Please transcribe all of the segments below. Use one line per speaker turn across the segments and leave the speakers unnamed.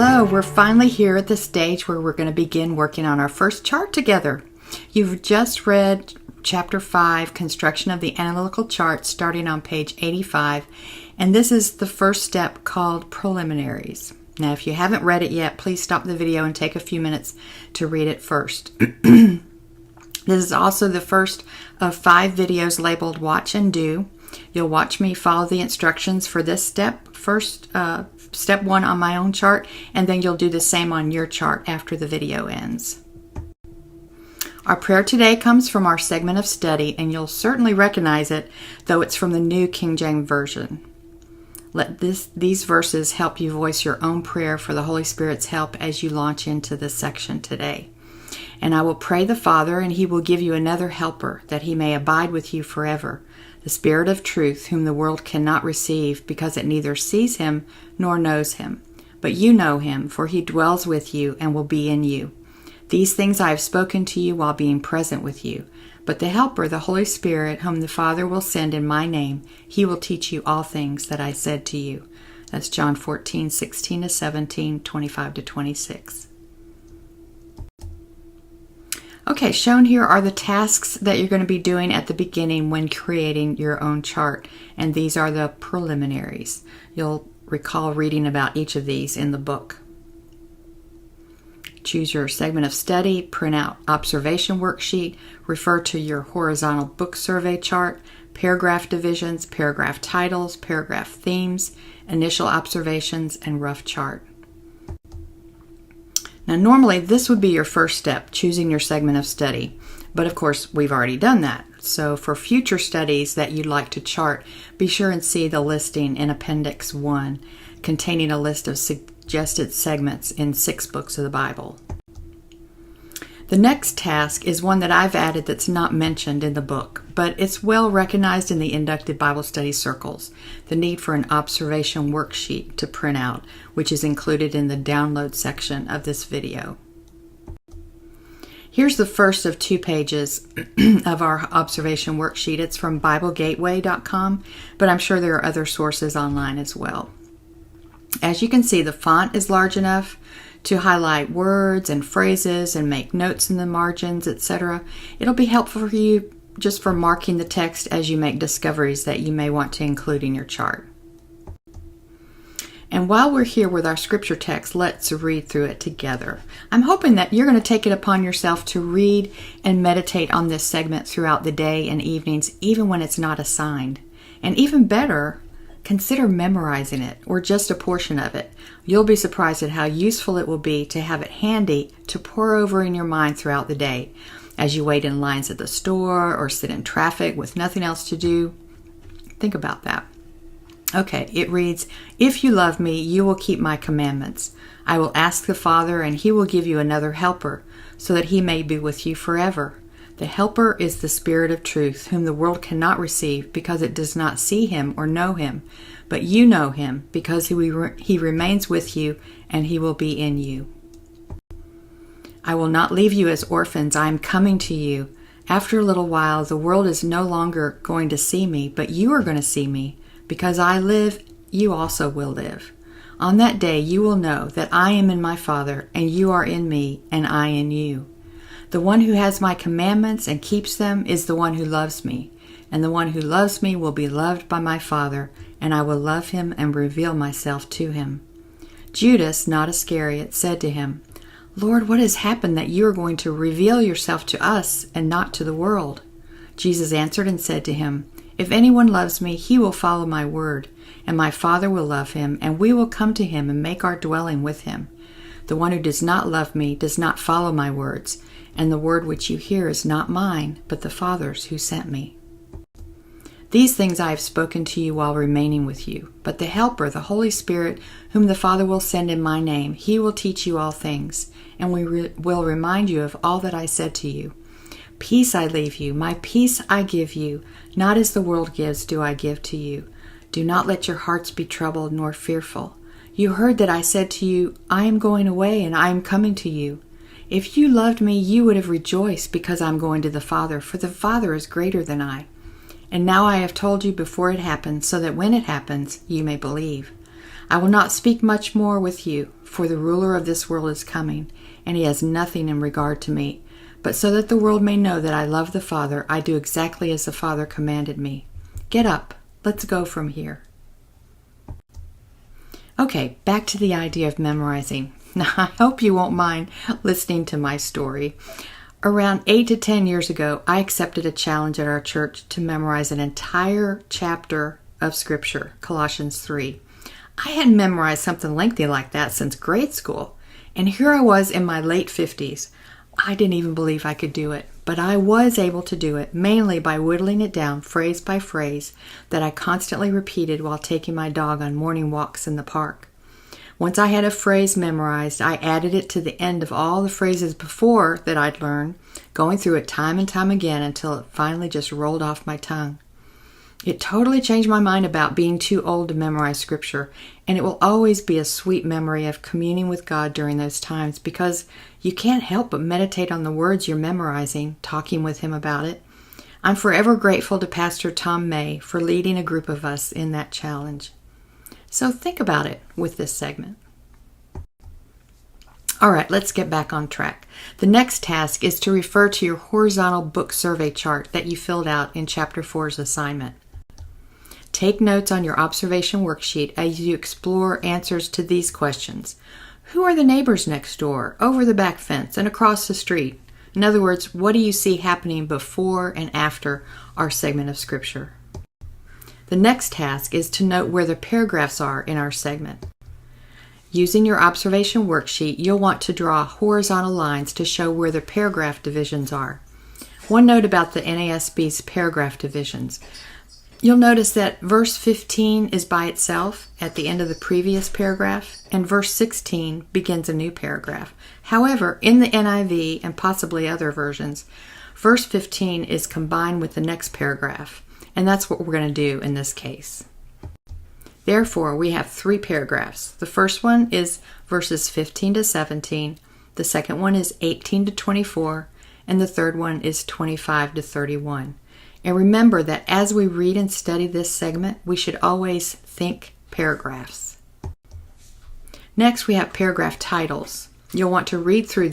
Hello, we're finally here at the stage where we're going to begin working on our first chart together. You've just read Chapter 5, Construction of the Analytical Chart, starting on page 85, and this is the first step called Preliminaries. Now, if you haven't read it yet, please stop the video and take a few minutes to read it first. This is also the first of 5 videos labeled Watch and Do. You'll watch me follow the instructions for this step, step 1 on my own chart, and then you'll do the same on your chart after the video ends. Our prayer today comes from our segment of study, and you'll certainly recognize it, though it's from the New King James Version. Let these verses help you voice your own prayer for the Holy Spirit's help as you launch into this section today. And I will pray the Father, and he will give you another helper, that he may abide with you forever, the Spirit of truth, whom the world cannot receive, because it neither sees him nor knows him. But you know him, for he dwells with you and will be in you. These things I have spoken to you while being present with you. But the Helper, the Holy Spirit, whom the Father will send in my name, he will teach you all things that I said to you. That's John 14, 16 to 17, 25 to 26. Okay, shown here are the tasks that you're going to be doing at the beginning when creating your own chart, and these are the preliminaries. You'll recall reading about each of these in the book. Choose your segment of study, print out observation worksheet, refer to your horizontal book survey chart, paragraph divisions, paragraph titles, paragraph themes, initial observations, and rough chart. Now, normally this would be your first step, choosing your segment of study, but of course we've already done that. So for future studies that you'd like to chart, be sure and see the listing in Appendix 1, containing a list of suggested segments in 6 books of the Bible. The next task is one that I've added that's not mentioned in the book, but it's well recognized in the Inductive Bible Study circles, the need for an observation worksheet to print out, which is included in the download section of this video. Here's the first of 2 pages of our observation worksheet. It's from BibleGateway.com, but I'm sure there are other sources online as well. As you can see, the font is large enough to highlight words and phrases and make notes in the margins, etc. It'll be helpful for you just for marking the text as you make discoveries that you may want to include in your chart. And while we're here with our scripture text, let's read through it together. I'm hoping that you're going to take it upon yourself to read and meditate on this segment throughout the day and evenings, even when it's not assigned. And even better, consider memorizing it, or just a portion of it. You'll be surprised at how useful it will be to have it handy to pour over in your mind throughout the day, as you wait in lines at the store or sit in traffic with nothing else to do. Think about that. Okay, it reads, "If you love me, you will keep my commandments. I will ask the Father, and he will give you another helper, so that he may be with you forever. The Helper is the Spirit of truth, whom the world cannot receive, because it does not see him or know him. But you know him, because he remains with you, and he will be in you. I will not leave you as orphans. I am coming to you. After a little while, the world is no longer going to see me, but you are going to see me. Because I live, you also will live. On that day you will know that I am in my Father, and you are in me, and I in you. The one who has my commandments and keeps them is the one who loves me, and the one who loves me will be loved by my Father, and I will love him and reveal myself to him." Judas, not Iscariot, said to him, "Lord, what has happened that you are going to reveal yourself to us and not to the world?" Jesus answered and said to him, "If anyone loves me, he will follow my word, and my Father will love him, and we will come to him and make our dwelling with him. The one who does not love me does not follow my words, and the word which you hear is not mine, but the Father's who sent me. These things I have spoken to you while remaining with you. But the Helper, the Holy Spirit, whom the Father will send in my name, he will teach you all things, and will remind you of all that I said to you. Peace I leave you, my peace I give you. Not as the world gives do I give to you. Do not let your hearts be troubled nor fearful. You heard that I said to you, I am going away and I am coming to you. If you loved me, you would have rejoiced because I am going to the Father, for the Father is greater than I. And now I have told you before it happens, so that when it happens, you may believe. I will not speak much more with you, for the ruler of this world is coming, and he has nothing in regard to me. But so that the world may know that I love the Father, I do exactly as the Father commanded me. Get up, let's go from here. Okay, back to the idea of memorizing. Now, I hope you won't mind listening to my story. Around 8 to 10 years ago, I accepted a challenge at our church to memorize an entire chapter of Scripture, Colossians 3. I hadn't memorized something lengthy like that since grade school, and here I was in my late 50s. I didn't even believe I could do it, but I was able to do it, mainly by whittling it down phrase by phrase that I constantly repeated while taking my dog on morning walks in the park. Once I had a phrase memorized, I added it to the end of all the phrases before that I'd learned, going through it time and time again until it finally just rolled off my tongue. It totally changed my mind about being too old to memorize Scripture, and it will always be a sweet memory of communing with God during those times because you can't help but meditate on the words you're memorizing, talking with Him about it. I'm forever grateful to Pastor Tom May for leading a group of us in that challenge. So think about it with this segment. All right, let's get back on track. The next task is to refer to your horizontal book survey chart that you filled out in Chapter 4's assignment. Take notes on your observation worksheet as you explore answers to these questions. Who are the neighbors next door, over the back fence, and across the street? In other words, what do you see happening before and after our segment of Scripture? The next task is to note where the paragraphs are in our segment. Using your observation worksheet, you'll want to draw horizontal lines to show where the paragraph divisions are. One note about the NASB's paragraph divisions. You'll notice that verse 15 is by itself at the end of the previous paragraph, and verse 16 begins a new paragraph. However, in the NIV and possibly other versions, verse 15 is combined with the next paragraph, and that's what we're going to do in this case. Therefore, we have 3 paragraphs. The first one is verses 15 to 17, the second one is 18 to 24, and the third one is 25 to 31. And remember that as we read and study this segment, we should always think paragraphs. Next, we have paragraph titles. You'll want to read through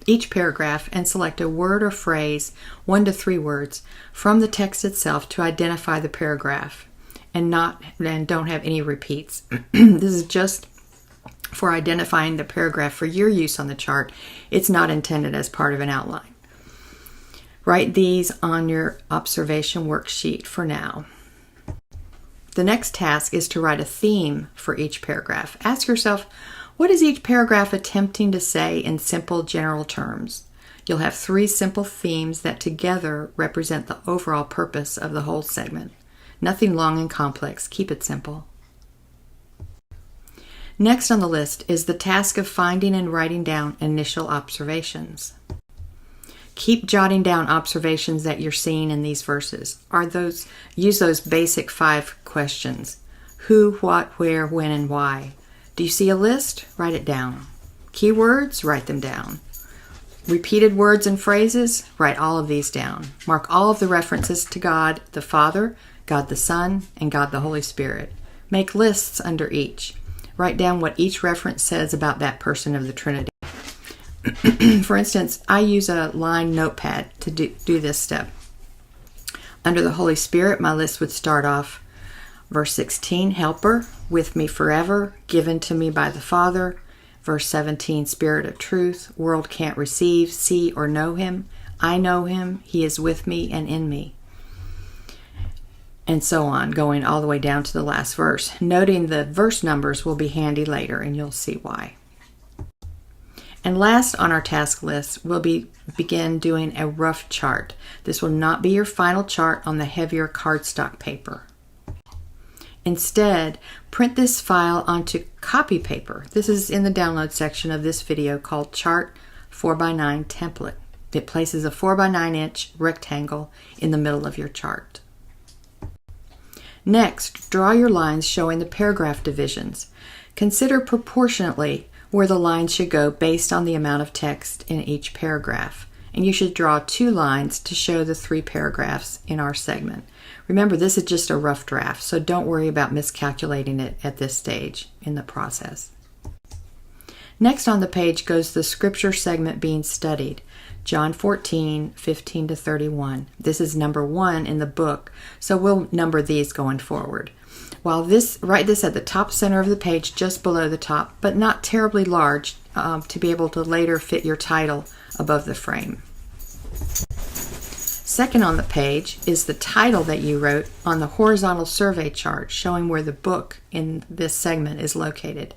each paragraph and select a word or phrase, 1 to 3 words, from the text itself to identify the paragraph and don't have any repeats. This is just for identifying the paragraph for your use on the chart. It's not intended as part of an outline. Write these on your observation worksheet for now. The next task is to write a theme for each paragraph. Ask yourself, what is each paragraph attempting to say in simple general terms? You'll have 3 simple themes that together represent the overall purpose of the whole segment. Nothing long and complex. Keep it simple. Next on the list is the task of finding and writing down initial observations. Keep jotting down observations that you're seeing in these verses. Use those basic 5 questions. Who, what, where, when, and why. Do you see a list? Write it down. Keywords? Write them down. Repeated words and phrases? Write all of these down. Mark all of the references to God the Father, God the Son, and God the Holy Spirit. Make lists under each. Write down what each reference says about that person of the Trinity. For instance, I use a line notepad to do this step. Under the Holy Spirit, my list would start off verse 16, Helper, with me forever, given to me by the Father. Verse 17, Spirit of truth, world can't receive, see, or know Him. I know Him, He is with me and in me. And so on, going all the way down to the last verse. Noting the verse numbers will be handy later, and you'll see why. And last on our task list, we'll begin doing a rough chart. This will not be your final chart on the heavier cardstock paper. Instead, print this file onto copy paper. This is in the download section of this video called Chart 4x9 Template. It places a 4x9 inch rectangle in the middle of your chart. Next, draw your lines showing the paragraph divisions. Consider proportionately where the lines should go based on the amount of text in each paragraph. And you should draw 2 lines to show the 3 paragraphs in our segment. Remember, this is just a rough draft, so don't worry about miscalculating it at this stage in the process. Next on the page goes the scripture segment being studied, John 14, 15 to 31. This is number 1 in the book, so we'll number these going forward. Write this at the top center of the page, just below the top, but not terribly large to be able to later fit your title above the frame. Second on the page is the title that you wrote on the horizontal survey chart showing where the book in this segment is located.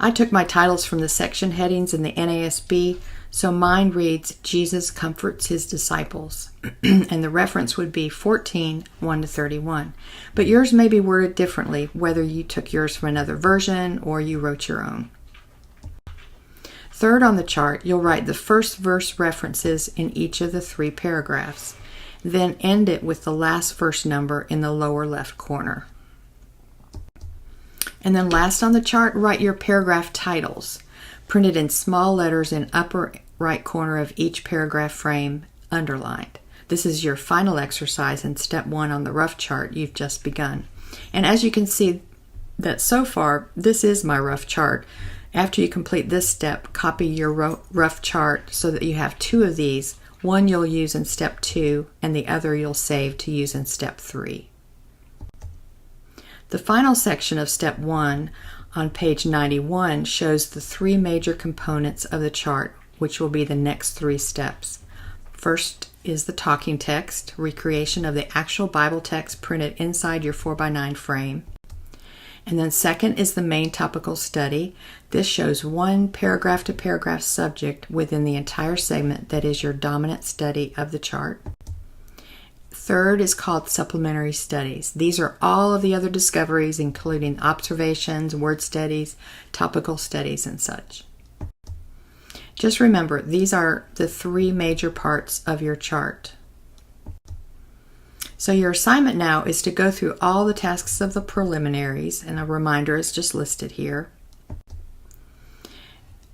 I took my titles from the section headings in the NASB, so mine reads, Jesus Comforts His Disciples, and the reference would be 14, 1 to 31. But yours may be worded differently, whether you took yours from another version or you wrote your own. Third on the chart, you'll write the first verse references in each of the 3 paragraphs, then end it with the last verse number in the lower left corner. And then last on the chart, write your paragraph titles, printed in small letters in upper right corner of each paragraph frame, underlined. This is your final exercise in step 1 on the rough chart you've just begun. And as you can see that so far, this is my rough chart. After you complete this step, copy your rough chart so that you have 2 of these. One you'll use in step 2 and the other you'll save to use in step 3. The final section of step 1 on page 91 shows the 3 major components of the chart, which will be the next 3 steps. First is the talking text, recreation of the actual Bible text printed inside your 4x9 frame. And then second is the main topical study. This shows one paragraph to paragraph subject within the entire segment that is your dominant study of the chart. Third is called supplementary studies. These are all of the other discoveries, including observations, word studies, topical studies, and such. Just remember, these are the 3 major parts of your chart. So your assignment now is to go through all the tasks of the preliminaries, and a reminder is just listed here.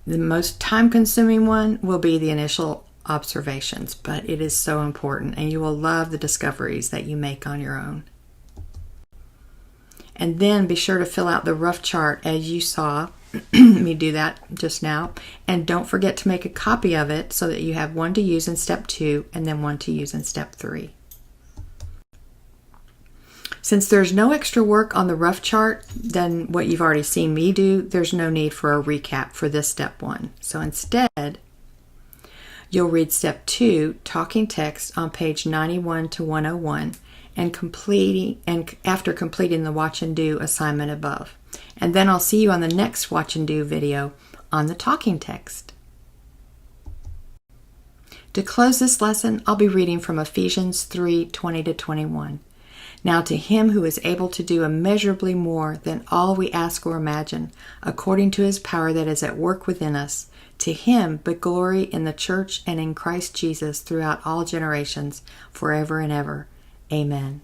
The most time-consuming one will be the initial observations, but it is so important, and you will love the discoveries that you make on your own. And then be sure to fill out the rough chart as you saw me do that just now, and don't forget to make a copy of it so that you have one to use in step 2 and then one to use in step 3. Since there's no extra work on the rough chart than what you've already seen me do, there's no need for a recap for this step 1. So instead, you'll read step 2, talking text, on page 91 to 101, and after completing the watch and do assignment above. And then I'll see you on the next watch and do video on the talking text. To close this lesson, I'll be reading from Ephesians 3, 20 to 21. Now to Him who is able to do immeasurably more than all we ask or imagine, according to His power that is at work within us, to Him be glory in the church and in Christ Jesus throughout all generations, forever and ever. Amen.